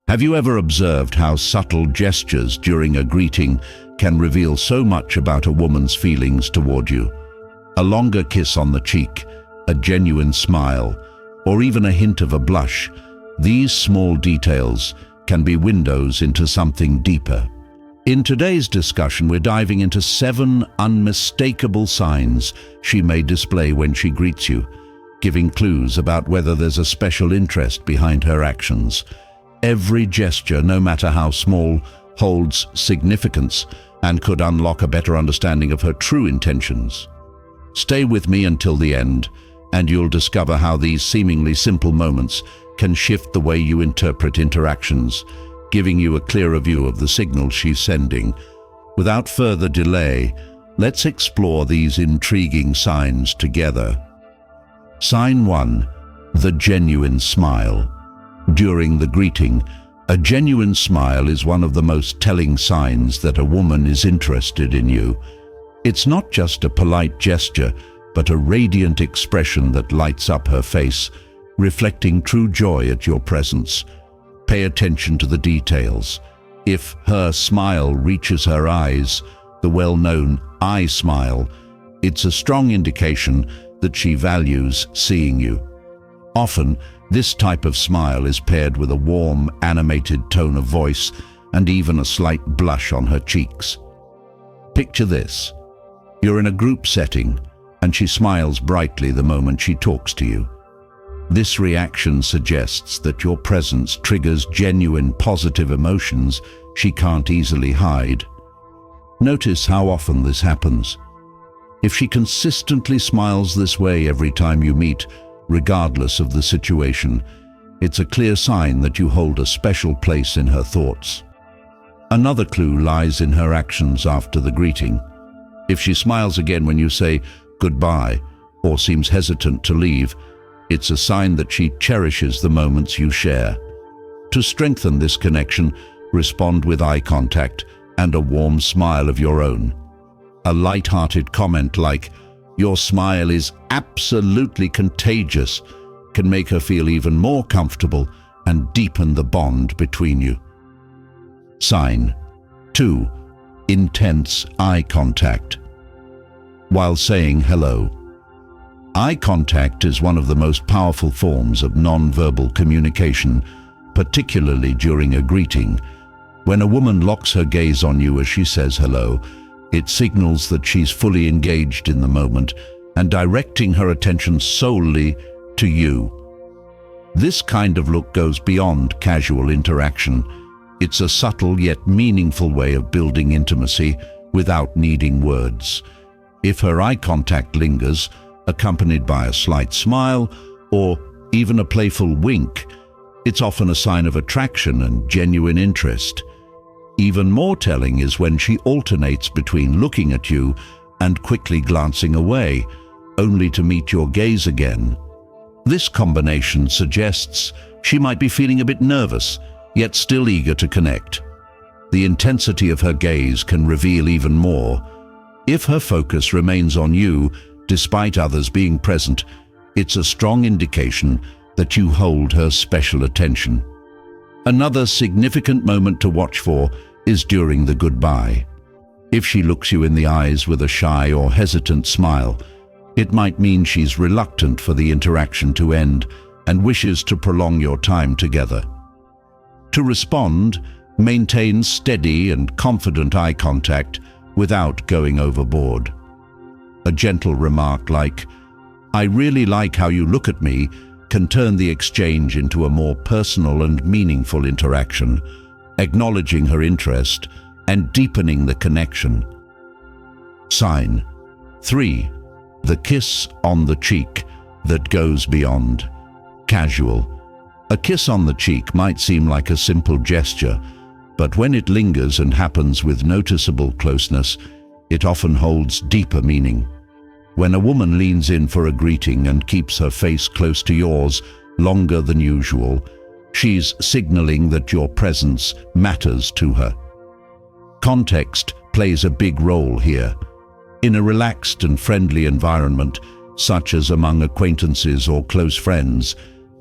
Have you ever observed how subtle gestures during a greeting can reveal so much about a woman's feelings toward you? A longer kiss on the cheek, a genuine smile, or even a hint of a blush, these small details can be windows into something deeper. In today's discussion, we're diving into 7 unmistakable signs she may display when she greets you, giving clues about whether there's a special interest behind her actions. Every gesture, no matter how small, holds significance and could unlock a better understanding of her true intentions. Stay with me until the end, and you'll discover how these seemingly simple moments can shift the way you interpret interactions, giving you a clearer view of the signals she's sending. Without further delay, let's explore these intriguing signs together. Sign 1. The genuine smile. During the greeting, a genuine smile is one of the most telling signs that a woman is interested in you. It's not just a polite gesture, but a radiant expression that lights up her face, reflecting true joy at your presence. Pay attention to the details. If her smile reaches her eyes, the well-known eye smile, it's a strong indication that she values seeing you. Often, this type of smile is paired with a warm, animated tone of voice and even a slight blush on her cheeks. Picture this. You're in a group setting, and she smiles brightly the moment she talks to you. This reaction suggests that your presence triggers genuine positive emotions she can't easily hide. Notice how often this happens. If she consistently smiles this way every time you meet, regardless of the situation, it's a clear sign that you hold a special place in her thoughts. Another clue lies in her actions after the greeting. If she smiles again when you say goodbye or seems hesitant to leave, it's a sign that she cherishes the moments you share. To strengthen this connection, respond with eye contact and a warm smile of your own. A light-hearted comment like, "Your smile is absolutely contagious," can make her feel even more comfortable and deepen the bond between you. Sign 2. Intense eye contact. While saying hello. Eye contact is one of the most powerful forms of non-verbal communication, particularly during a greeting. When a woman locks her gaze on you as she says hello, it signals that she's fully engaged in the moment and directing her attention solely to you. This kind of look goes beyond casual interaction. It's a subtle yet meaningful way of building intimacy without needing words. If her eye contact lingers, accompanied by a slight smile or even a playful wink, it's often a sign of attraction and genuine interest. Even more telling is when she alternates between looking at you and quickly glancing away, only to meet your gaze again. This combination suggests she might be feeling a bit nervous, yet still eager to connect. The intensity of her gaze can reveal even more. If her focus remains on you, despite others being present, it's a strong indication that you hold her special attention. Another significant moment to watch for is during the goodbye. If she looks you in the eyes with a shy or hesitant smile, it might mean she's reluctant for the interaction to end and wishes to prolong your time together. To respond, maintain steady and confident eye contact without going overboard. A gentle remark like, "I really like how you look at me," can turn the exchange into a more personal and meaningful interaction, acknowledging her interest and deepening the connection. Sign 3. The kiss on the cheek that goes beyond casual. A kiss on the cheek might seem like a simple gesture, but when it lingers and happens with noticeable closeness, it often holds deeper meaning. When a woman leans in for a greeting and keeps her face close to yours longer than usual, she's signaling that your presence matters to her. Context plays a big role here. In a relaxed and friendly environment, such as among acquaintances or close friends,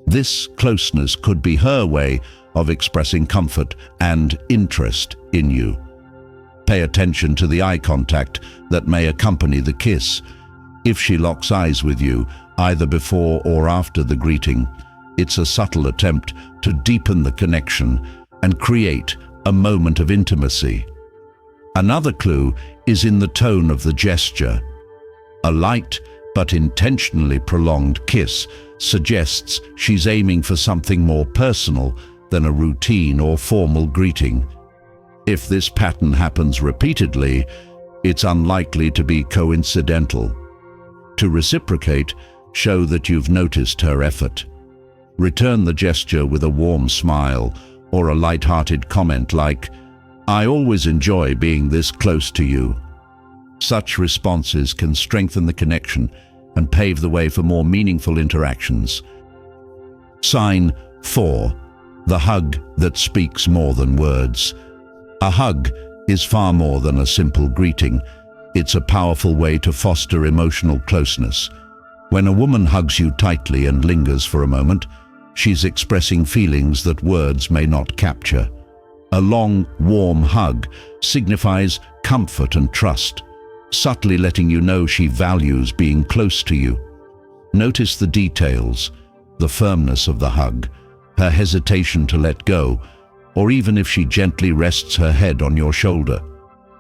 this closeness could be her way of expressing comfort and interest in you. Pay attention to the eye contact that may accompany the kiss. If she locks eyes with you, either before or after the greeting, it's a subtle attempt to deepen the connection and create a moment of intimacy. Another clue is in the tone of the gesture. A light but intentionally prolonged kiss suggests she's aiming for something more personal than a routine or formal greeting. If this pattern happens repeatedly, it's unlikely to be coincidental. To reciprocate, show that you've noticed her effort. Return the gesture with a warm smile or a light-hearted comment like, "I always enjoy being this close to you." Such responses can strengthen the connection and pave the way for more meaningful interactions. Sign 4. The hug that speaks more than words. A hug is far more than a simple greeting. It's a powerful way to foster emotional closeness. When a woman hugs you tightly and lingers for a moment, she's expressing feelings that words may not capture. A long, warm hug signifies comfort and trust, subtly letting you know she values being close to you. Notice the details, the firmness of the hug, her hesitation to let go, or even if she gently rests her head on your shoulder.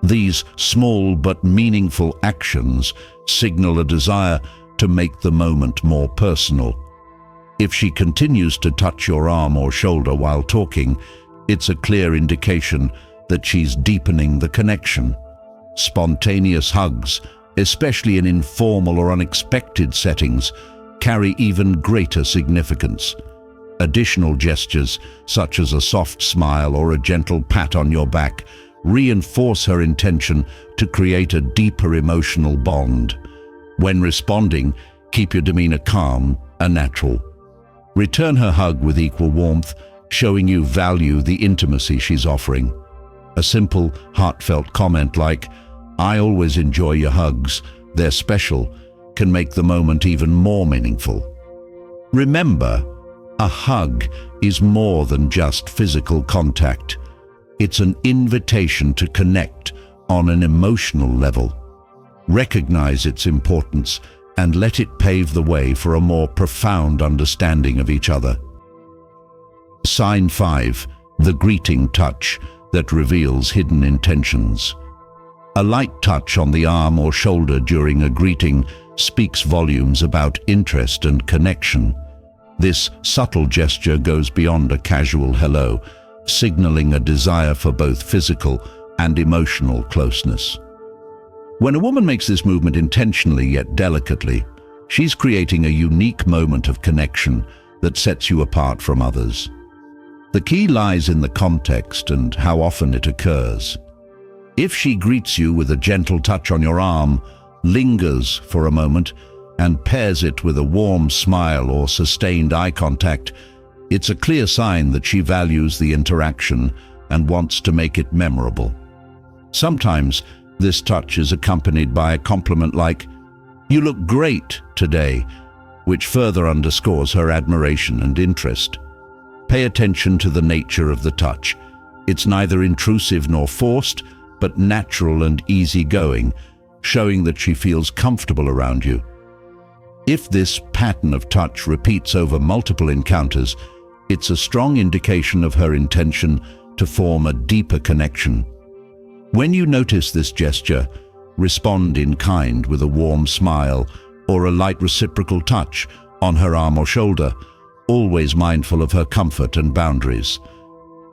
These small but meaningful actions signal a desire to make the moment more personal. If she continues to touch your arm or shoulder while talking, it's a clear indication that she's deepening the connection. Spontaneous hugs, especially in informal or unexpected settings, carry even greater significance. Additional gestures, such as a soft smile or a gentle pat on your back, reinforce her intention to create a deeper emotional bond. When responding, keep your demeanor calm and natural. Return her hug with equal warmth, showing you value the intimacy she's offering. A simple, heartfelt comment like, "I always enjoy your hugs, they're special," can make the moment even more meaningful. Remember, a hug is more than just physical contact. It's an invitation to connect on an emotional level. Recognize its importance and let it pave the way for a more profound understanding of each other. Sign 5. The greeting touch that reveals hidden intentions. A light touch on the arm or shoulder during a greeting speaks volumes about interest and connection. This subtle gesture goes beyond a casual hello, signaling a desire for both physical and emotional closeness. When a woman makes this movement intentionally yet delicately, she's creating a unique moment of connection that sets you apart from others. The key lies in the context and how often it occurs. If she greets you with a gentle touch on your arm, lingers for a moment, and pairs it with a warm smile or sustained eye contact, it's a clear sign that she values the interaction and wants to make it memorable. Sometimes this touch is accompanied by a compliment like, "You look great today," which further underscores her admiration and interest. Pay attention to the nature of the touch. It's neither intrusive nor forced, but natural and easygoing, showing that she feels comfortable around you. If this pattern of touch repeats over multiple encounters, it's a strong indication of her intention to form a deeper connection. When you notice this gesture, respond in kind with a warm smile or a light reciprocal touch on her arm or shoulder, always mindful of her comfort and boundaries.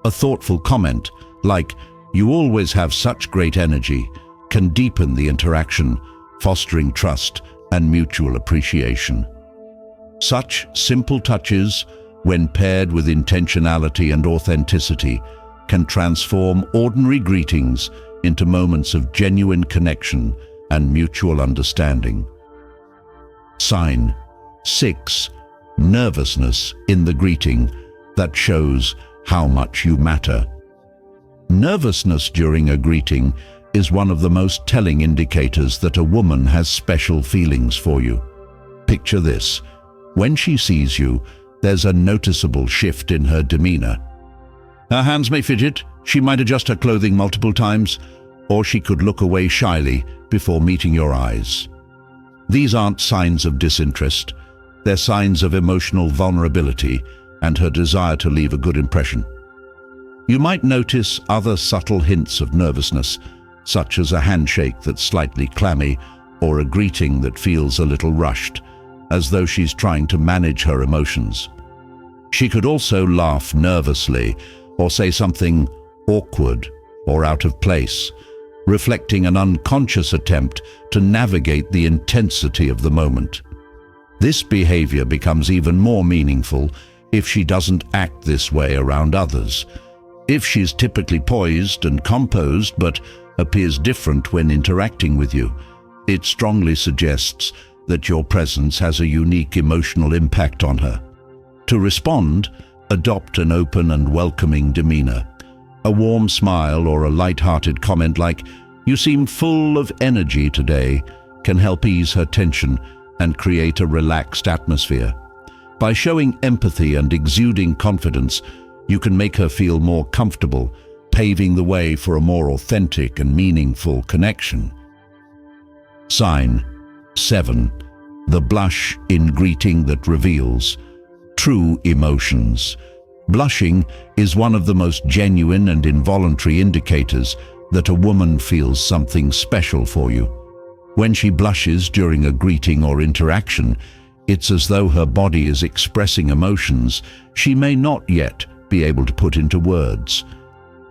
A thoughtful comment, like, "You always have such great energy," can deepen the interaction, fostering trust and mutual appreciation. Such simple touches, when paired with intentionality and authenticity, can transform ordinary greetings into moments of genuine connection and mutual understanding. Sign 6. Nervousness in the greeting that shows how much you matter. Nervousness during a greeting is one of the most telling indicators that a woman has special feelings for you. Picture this. When she sees you, there's a noticeable shift in her demeanor. Her hands may fidget, she might adjust her clothing multiple times, or she could look away shyly before meeting your eyes. These aren't signs of disinterest, they're signs of emotional vulnerability and her desire to leave a good impression. You might notice other subtle hints of nervousness, such as a handshake that's slightly clammy or a greeting that feels a little rushed, as though she's trying to manage her emotions. She could also laugh nervously or say something awkward or out of place, reflecting an unconscious attempt to navigate the intensity of the moment. This behavior becomes even more meaningful if she doesn't act this way around others. If she's typically poised and composed but appears different when interacting with you, it strongly suggests that your presence has a unique emotional impact on her. To respond, adopt an open and welcoming demeanor. A warm smile or a light-hearted comment like, "You seem full of energy today," can help ease her tension and create a relaxed atmosphere. By showing empathy and exuding confidence, you can make her feel more comfortable, paving the way for a more authentic and meaningful connection. Sign 7. The blush in greeting that reveals true emotions. Blushing is one of the most genuine and involuntary indicators that a woman feels something special for you. When she blushes during a greeting or interaction, it's as though her body is expressing emotions she may not yet be able to put into words.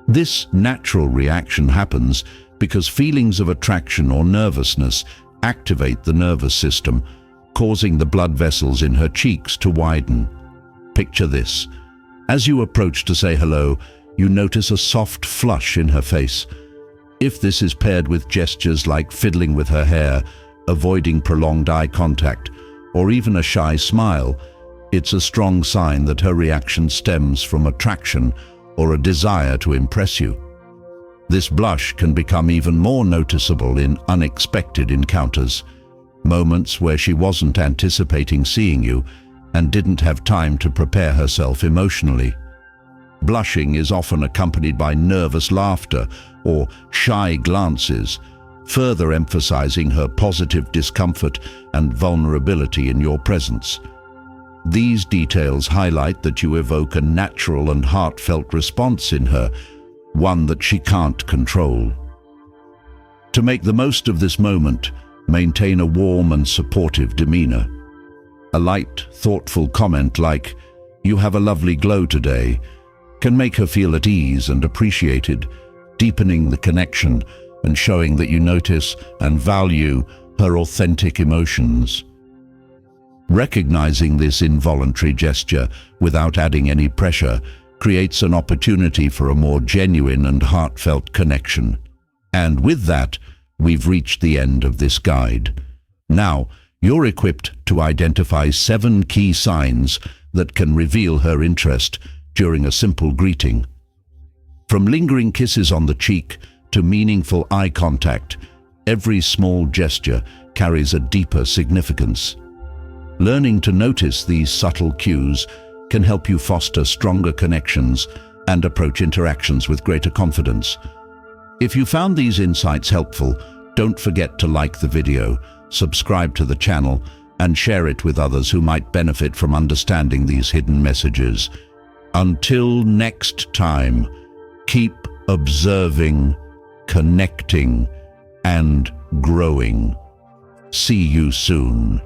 This natural reaction happens because feelings of attraction or nervousness activate the nervous system, causing the blood vessels in her cheeks to widen. Picture this. As you approach to say hello, you notice a soft flush in her face. If this is paired with gestures like fiddling with her hair, avoiding prolonged eye contact, or even a shy smile, it's a strong sign that her reaction stems from attraction or a desire to impress you. This blush can become even more noticeable in unexpected encounters, moments where she wasn't anticipating seeing you and didn't have time to prepare herself emotionally. Blushing is often accompanied by nervous laughter or shy glances, further emphasizing her positive discomfort and vulnerability in your presence. These details highlight that you evoke a natural and heartfelt response in her, one that she can't control. To make the most of this moment, maintain a warm and supportive demeanor. A light, thoughtful comment like, "You have a lovely glow today," can make her feel at ease and appreciated, deepening the connection and showing that you notice and value her authentic emotions. Recognizing this involuntary gesture without adding any pressure creates an opportunity for a more genuine and heartfelt connection. And with that, we've reached the end of this guide. Now, you're equipped to identify 7 key signs that can reveal her interest during a simple greeting. From lingering kisses on the cheek to meaningful eye contact, every small gesture carries a deeper significance. Learning to notice these subtle cues can help you foster stronger connections and approach interactions with greater confidence. If you found these insights helpful, don't forget to like the video, subscribe to the channel, and share it with others who might benefit from understanding these hidden messages. Until next time, keep observing, connecting, and growing. See you soon.